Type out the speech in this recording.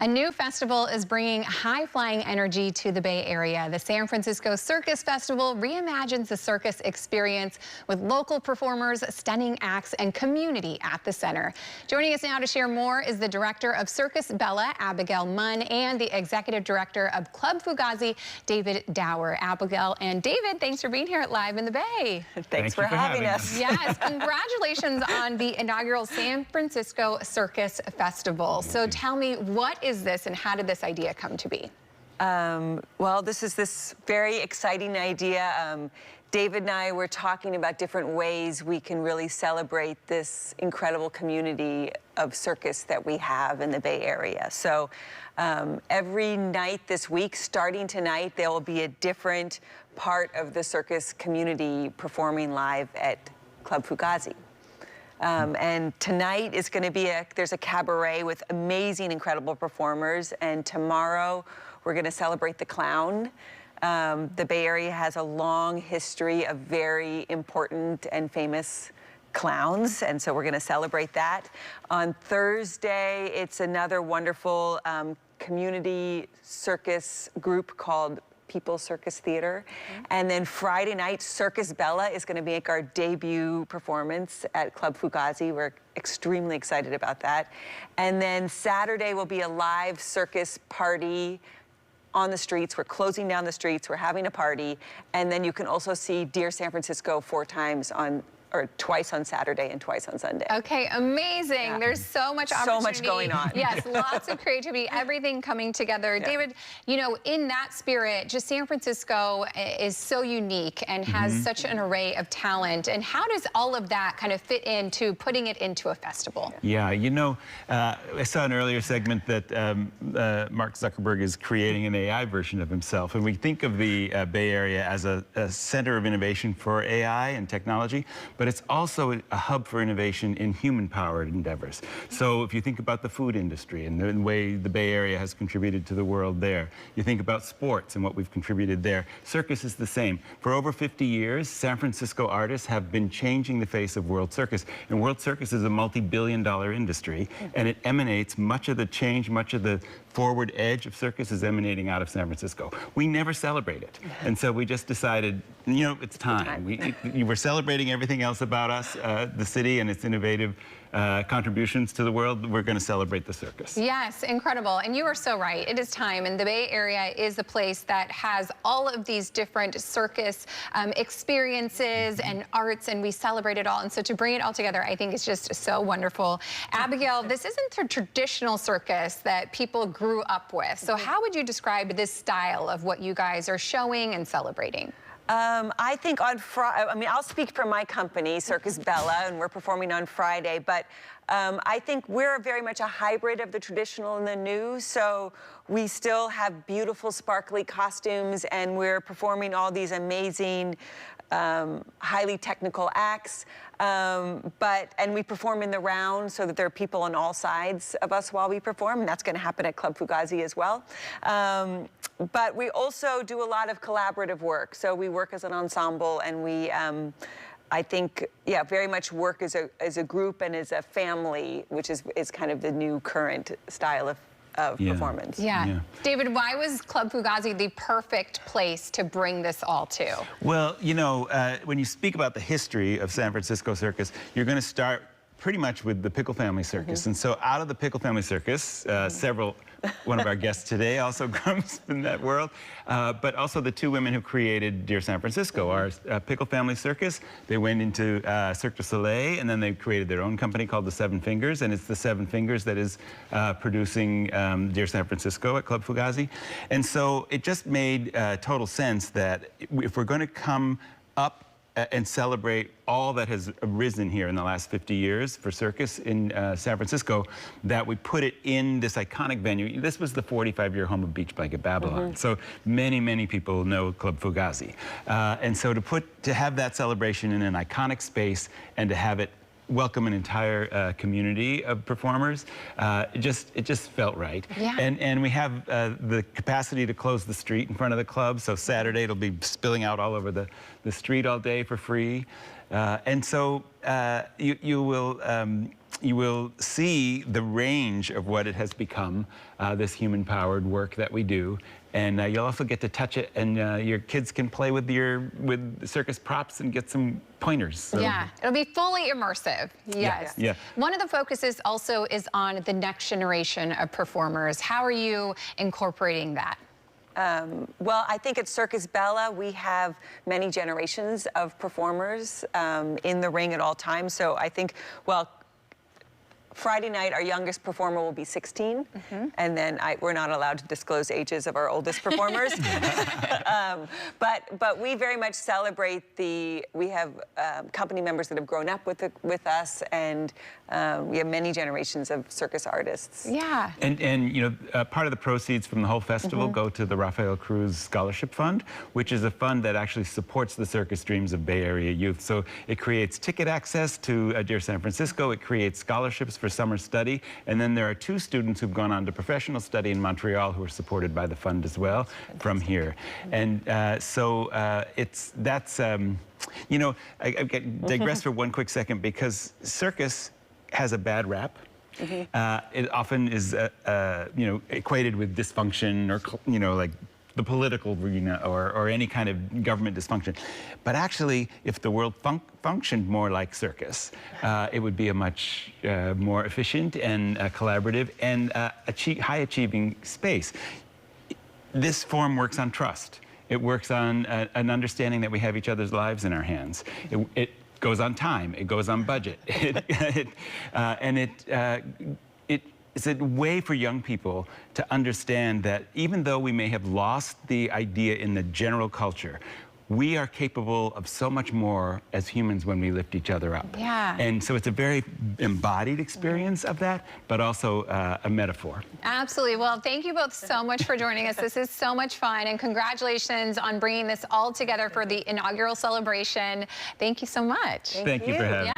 A new festival is bringing high-flying energy to the Bay Area. The San Francisco Circus Festival reimagines the circus experience with local performers, stunning acts, and community at the center. Joining us now to share more is the director of Circus Bella, Abigail Munn, and the executive director of Club Fugazi, David Dower. Abigail and David, thanks for being here at Live in the Bay. Thanks for having us. Yes, congratulations on the inaugural San Francisco Circus Festival. So tell me, what is this and how did this idea come to be? Well, this is this very exciting idea. David and I were talking about different ways we can really celebrate this incredible community of circus that we have in the Bay Area. So every night this week, starting tonight, there will be a different part of the circus community performing live at Club Fugazi. And tonight is going to be there's a cabaret with amazing, incredible performers. And tomorrow we're going to celebrate the clown. The Bay Area has a long history of very important and famous clowns, and so we're going to celebrate that. On Thursday, it's another wonderful community circus group called People's Circus Theater. And then Friday night, Circus Bella is going to make our debut performance at Club Fugazi. We're extremely excited about that. And then Saturday will be a live circus party on the streets. We're closing down the streets. We're having a party. And then you can also see Dear San Francisco twice on Saturday and twice on Sunday. Okay, amazing. Yeah. There's so much opportunity. So much going on. Yes, lots of creativity, everything coming together. Yeah. David, you know, in that spirit, just San Francisco is so unique and has such an array of talent. And how does all of that kind of fit into putting it into a festival? Yeah, you know, I saw an earlier segment that Mark Zuckerberg is creating an AI version of himself. And we think of the Bay Area as a center of innovation for AI and technology, but it's also a hub for innovation in human-powered endeavors. So if you think about the food industry and the way the Bay Area has contributed to the world there, you think about sports and what we've contributed there. Circus is the same. For over 50 years, San Francisco artists have been changing the face of world circus. And world circus is a multi-billion-dollar industry, and it emanates, much of the change, much of the forward edge of circus is emanating out of San Francisco. We never celebrate it. And so we just decided, you know, it's time. We're celebrating everything else about us, the city and its innovative contributions to the world. We're going to celebrate the circus. Yes, incredible. And you are so right. It is time. And the Bay Area is a place that has all of these different circus experiences and arts, and we celebrate it all. And so to bring it all together, I think is just so wonderful. Abigail, this isn't the traditional circus that people grew up with. So how would you describe this style of what you guys are showing and celebrating? I think on Friday, I mean, I'll speak for my company, Circus Bella, and we're performing on Friday, but I think we're very much a hybrid of the traditional and the new, so we still have beautiful, sparkly costumes, and we're performing all these amazing, highly technical acts, and we perform in the round so that there are people on all sides of us while we perform, and that's going to happen at Club Fugazi as well. But we also do a lot of collaborative work. So we work as an ensemble, and we, I think, yeah, very much work as a group and as a family, which is kind of the new current style of performance. Yeah. David, why was Club Fugazi the perfect place to bring this all to? Well, you know, when you speak about the history of San Francisco Circus, you're going to start pretty much with the Pickle Family Circus. And so out of the Pickle Family Circus, one of our guests today also comes from that world, but also the two women who created Dear San Francisco, our Pickle Family Circus. They went into Cirque du Soleil, and then they created their own company called the Seven Fingers, and it's the Seven Fingers that is producing Dear San Francisco at Club Fugazi. And so it just made total sense that if we're going to come up and celebrate all that has arisen here in the last 50 years for circus in San Francisco, that we put it in this iconic venue. This was the 45-year home of Beach Blanket Babylon. So many, many people know Club Fugazi. And so to have that celebration in an iconic space and to have it welcome an entire community of performers. It just felt right. Yeah. And we have the capacity to close the street in front of the club. So Saturday it'll be spilling out all over the street all day for free. And so you will you will see the range of what it has become, this human-powered work that we do. And you'll also get to touch it, and your kids can play with circus props and get some pointers. So. Yeah, it'll be fully immersive. Yes. Yeah. One of the focuses also is on the next generation of performers. How are you incorporating that? Well, I think at Circus Bella, we have many generations of performers in the ring at all times. So I think, well, Friday night, our youngest performer will be 16, and then we're not allowed to disclose ages of our oldest performers. But we very much celebrate we have company members that have grown up with us, and we have many generations of circus artists. Yeah. And you know, part of the proceeds from the whole festival go to the Rafael Cruz Scholarship Fund, which is a fund that actually supports the circus dreams of Bay Area youth. So it creates ticket access to Dear San Francisco. It creates scholarships for summer study, and then there are 2 students who've gone on to professional study in Montreal who are supported by the fund as well from here. And that's you know, I digress for one quick second, because circus has a bad rap. It often is you know, equated with dysfunction, or you know, like the political arena, or any kind of government dysfunction. But actually, if the world functioned more like circus, it would be a much more efficient and collaborative and high-achieving space. This form works on trust. It works on an understanding that we have each other's lives in our hands. It goes on time. It goes on budget. It's a way for young people to understand that even though we may have lost the idea in the general culture, we are capable of so much more as humans when we lift each other up. Yeah. And so it's a very embodied experience of that, but also a metaphor. Absolutely. Well, thank you both so much for joining us. This is so much fun, and congratulations on bringing this all together for the inaugural celebration. Thank you so much. Thank you for having me.